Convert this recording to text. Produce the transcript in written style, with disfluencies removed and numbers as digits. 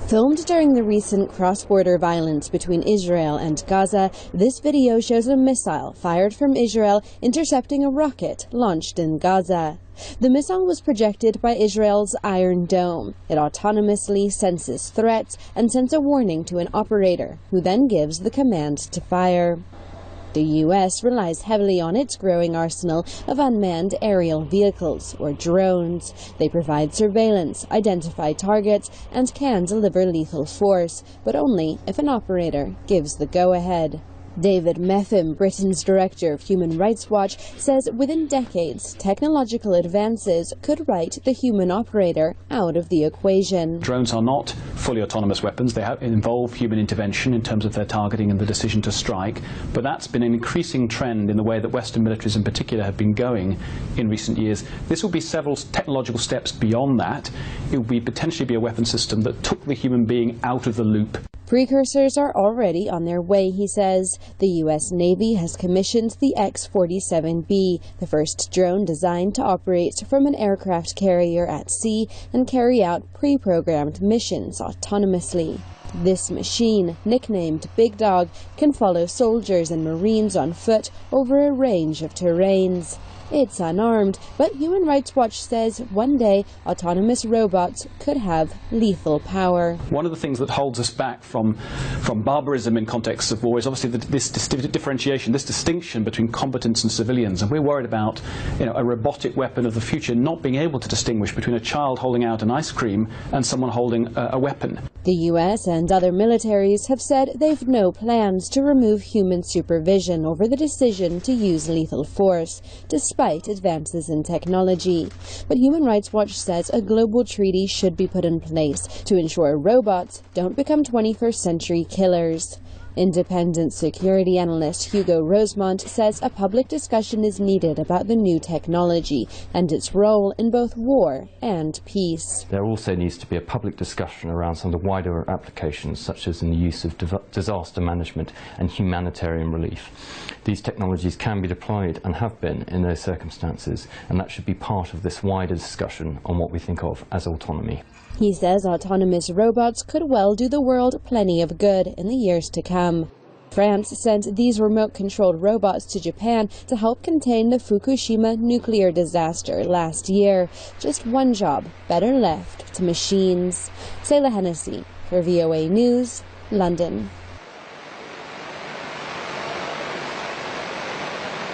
Filmed during the recent cross-border violence between Israel and Gaza, this video shows a missile fired from Israel intercepting a rocket launched in Gaza. The missile was projected by Israel's Iron Dome. It autonomously senses threats and sends a warning to an operator, who then gives the command to fire. The U.S. relies heavily on its growing arsenal of unmanned aerial vehicles, or drones. They provide surveillance, identify targets, and can deliver lethal force, but only if an operator gives the go-ahead. David Metham, Britain's director of Human Rights Watch, says within decades, technological advances could write the human operator out of the equation. Drones are not fully autonomous weapons. They involve human intervention in terms of their targeting and the decision to strike. But that's been an increasing trend in the way that Western militaries in particular have been going in recent years. This will be several technological steps beyond that. It will be potentially be a weapon system that took the human being out of the loop. Precursors are already on their way, he says. The U.S. Navy has commissioned the X-47B, the first drone designed to operate from an aircraft carrier at sea and carry out pre-programmed missions autonomously. This machine, nicknamed Big Dog, can follow soldiers and Marines on foot over a range of terrains. It's unarmed, but Human Rights Watch says one day autonomous robots could have lethal power. One of the things that holds us back from barbarism in contexts of war is obviously this differentiation, this distinction between combatants and civilians. And we're worried about a robotic weapon of the future not being able to distinguish between a child holding out an ice cream and someone holding a weapon. The U.S. and other militaries have said they've no plans to remove human supervision over the decision to use lethal force, despite advances in technology. But Human Rights Watch says a global treaty should be put in place to ensure robots don't become 21st century killers. Independent security analyst Hugo Rosemont says a public discussion is needed about the new technology and its role in both war and peace. There also needs to be a public discussion around some of the wider applications, such as in the use of disaster management and humanitarian relief. These technologies can be deployed and have been in those circumstances, and that should be part of this wider discussion on what we think of as autonomy. He says autonomous robots could well do the world plenty of good in the years to come. France sent these remote-controlled robots to Japan to help contain the Fukushima nuclear disaster last year. Just one job better left to machines. Sayla Hennessy for VOA News, London.